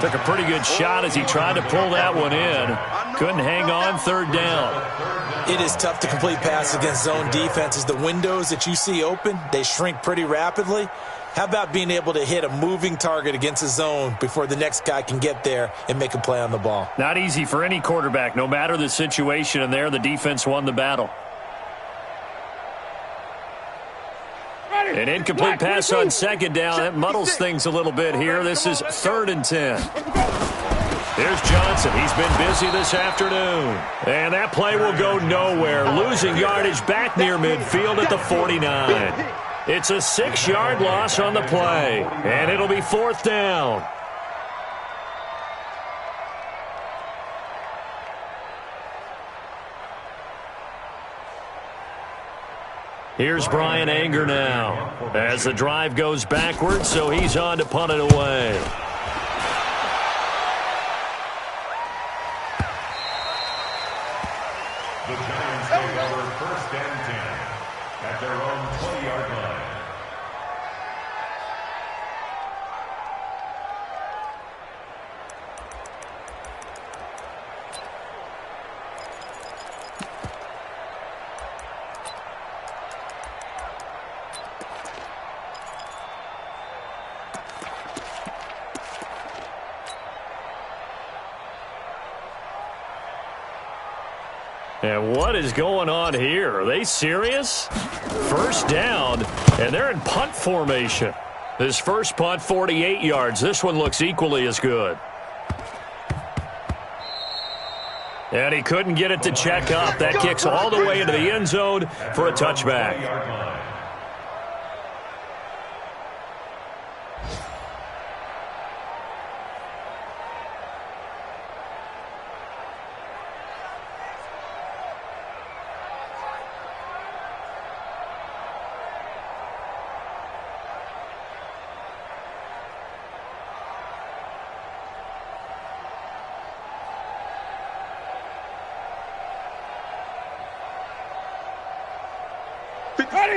Took a pretty good shot as he tried to pull that one in. Couldn't hang on, third down. It is tough to complete passes against zone defenses. The windows that you see open, they shrink pretty rapidly. How about being able to hit a moving target against a zone before the next guy can get there and make a play on the ball? Not easy for any quarterback, no matter the situation, and there the defense won the battle. An incomplete pass on second down. That muddles things a little bit here. This is 3rd and 10. Here's Johnson. He's been busy this afternoon. And that play will go nowhere. Losing yardage back near midfield at the 49. It's a 6-yard loss on the play. And it'll be 4th down. Here's Brian Anger now as the drive goes backwards, so he's on to punt it away. The Giants take over 1st and 10 at their own 20-yard line. And what is going on here? Are they serious? 1st down, and they're in punt formation. His first punt, 48 yards. This one looks equally as good. And he couldn't get it to check up. That kicks all the way into the end zone for a touchback.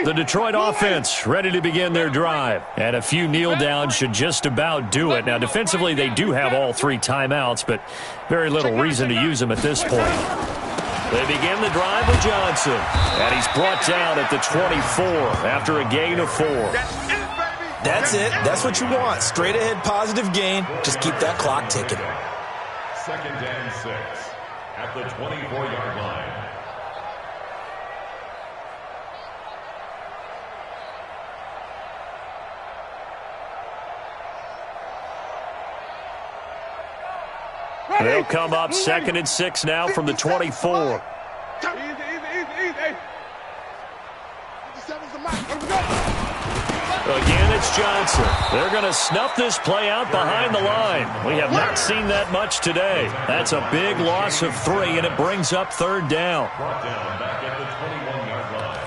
The Detroit offense ready to begin their drive. And a few kneel downs should just about do it. Now, defensively, they do have all 3 timeouts, but very little reason to use them at this point. They begin the drive with Johnson. And he's brought down at the 24 after a gain of 4. That's it. That's what you want. Straight ahead positive gain. Just keep that clock ticking. 2nd and 6 at the 24-yard line. They'll come up 2nd and 6 now from the 24. Again, it's Johnson. They're going to snuff this play out behind the line. We have not seen that much today. That's a big loss of 3, and it brings up 3rd down. Brought down back at the 21-yard line.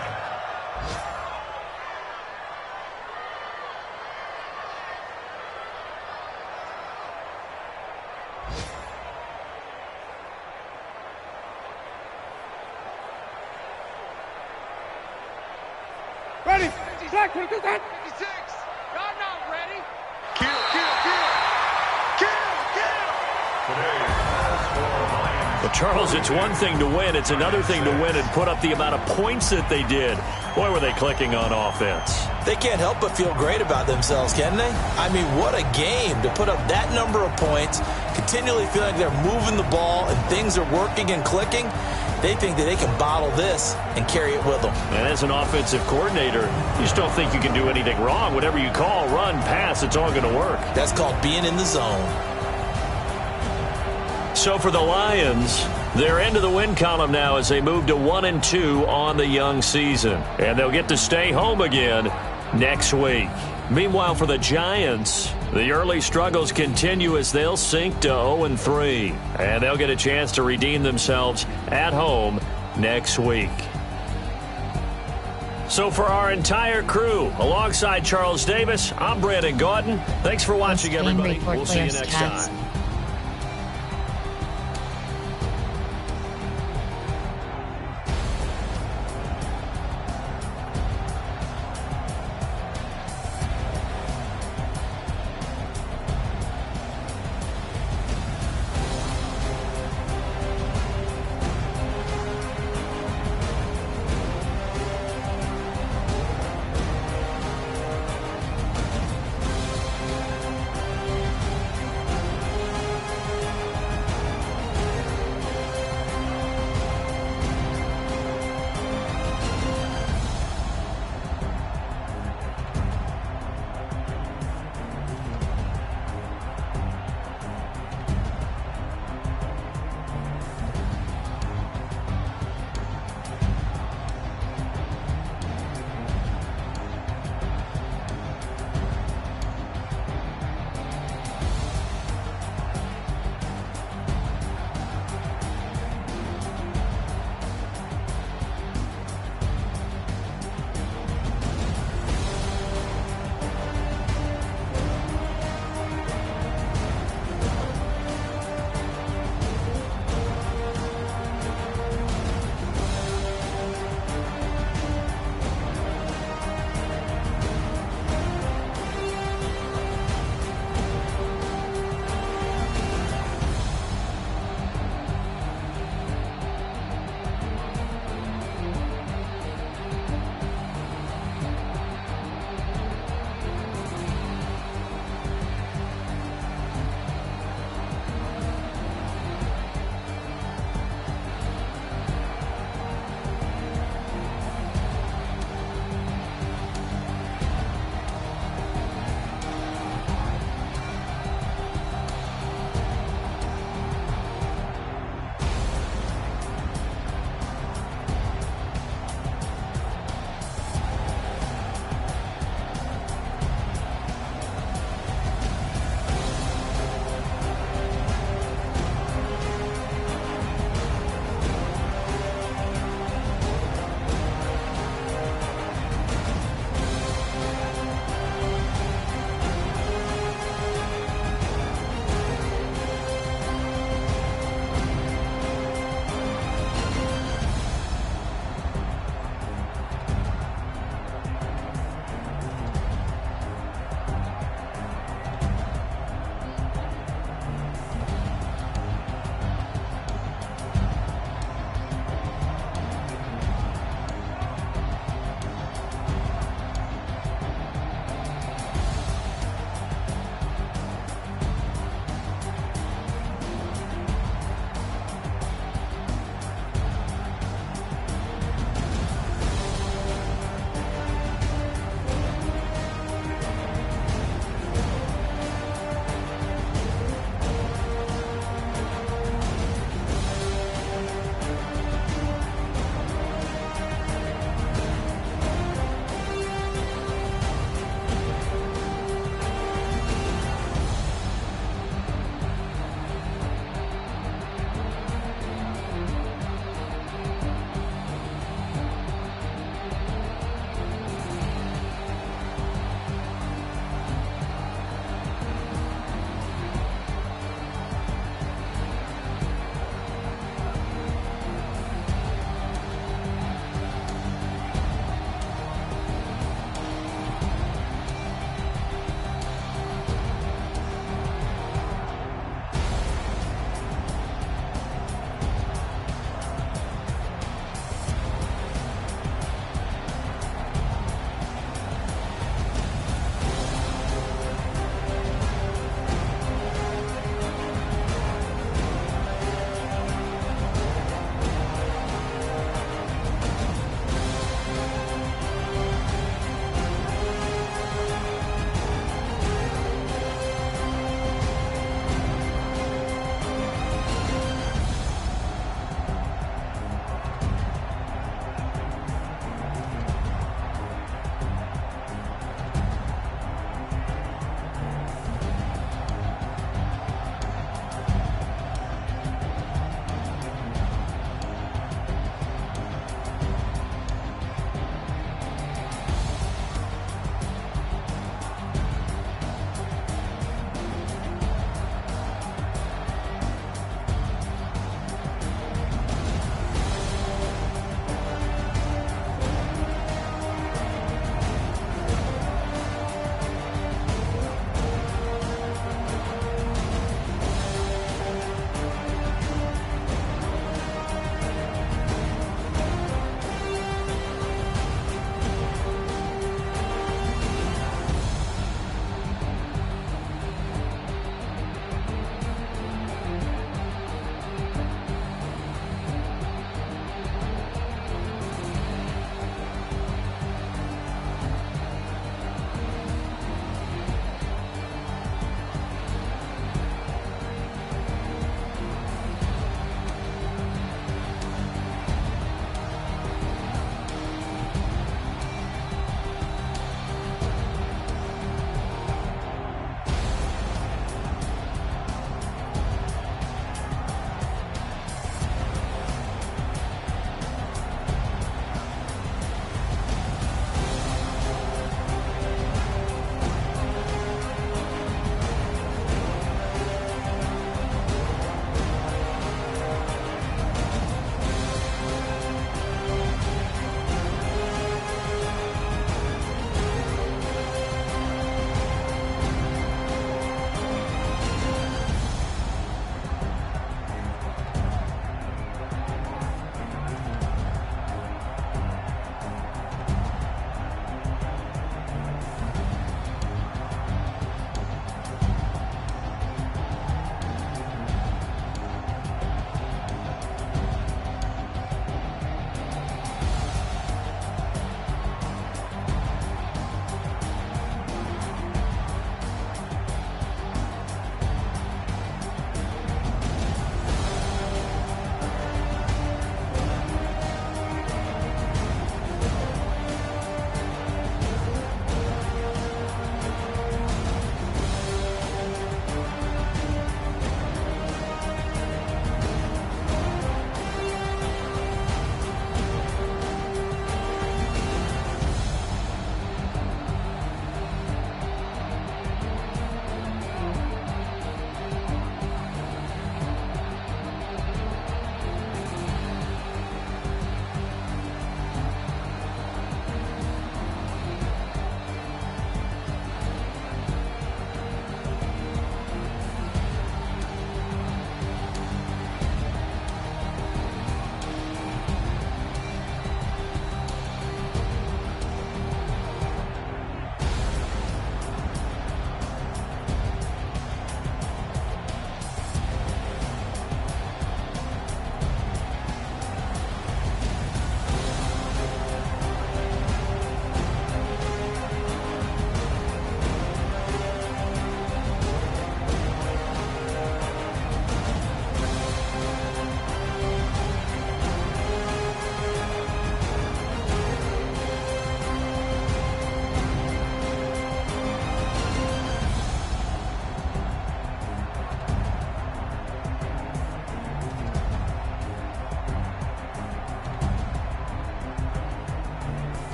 Ready. Zach, what is that? 56. Y'all not ready. Kill. But Charles, it's one thing to win. It's another thing to win and put up the amount of points that they did. Boy, were they clicking on offense. They can't help but feel great about themselves, can they? I mean, what a game to put up that number of points, continually feeling like they're moving the ball and things are working and clicking. They think that they can bottle this and carry it with them. And as an offensive coordinator, you just don't think you can do anything wrong. Whatever you call, run, pass, it's all going to work. That's called being in the zone. So for the Lions, they're into the win column now as they move to 1-2 on the young season. And they'll get to stay home again next week. Meanwhile, for the Giants, the early struggles continue as they'll sink to 0-3. And they'll get a chance to redeem themselves at home next week. So for our entire crew, alongside Charles Davis, I'm Brandon Gordon. Thanks for watching, everybody. We'll see you next time.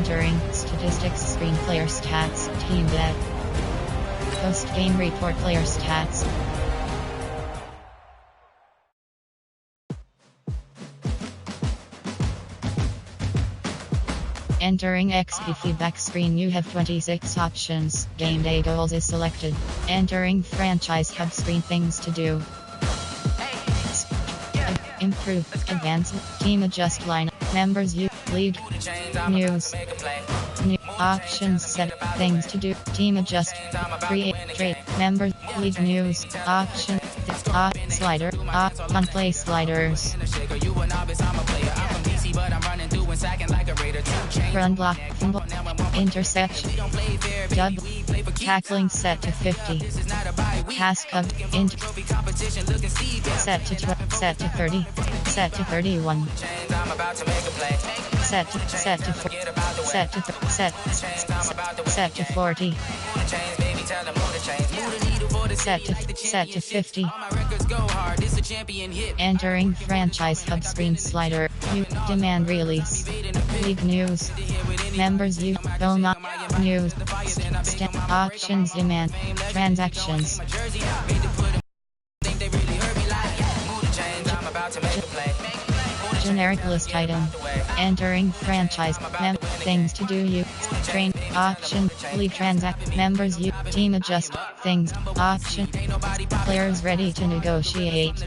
Entering statistics screen player stats, team dead. Post game report player stats. Entering XP feedback screen, you have 26 options. Game day goals is selected. Entering franchise hub screen, things to do. Improve, advance, team adjust line, members you, league, news, new options set, things to do, team adjust, create, trade, members, league news, option, slider, on play sliders. Run block, interception, double, tackling set to 50, pass cub, set to 30, set to 31, set to 40, set to 50. Entering franchise hub screen slider, you demand release, league news, members you, Bomani news, options demand, transactions. Generic list item. Entering franchise. Things to do you. Train. Option. League transact. Members you. Team adjust. Things. Option. Players ready to negotiate.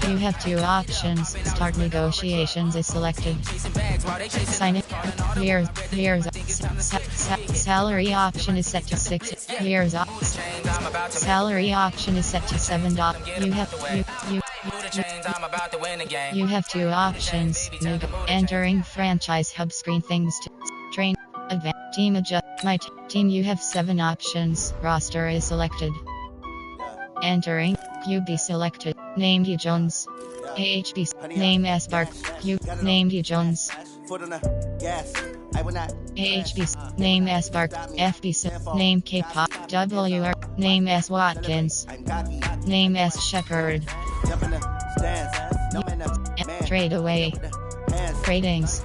You have two options. Start negotiations is selected. Sign it. Years. Salary option is set to 6 years. Salary option is set to 7. You have two options. Entering franchise hub screen, things to train, advance, team adjust. My team, you have 7 options. Roster is selected. Entering QB selected. Name D Jones. AHB name S Bark. Q name D Jones. AHB name S Bark. FB name K Pop. WR name S Watkins. Name S Shepherd. Trade away. Ratings.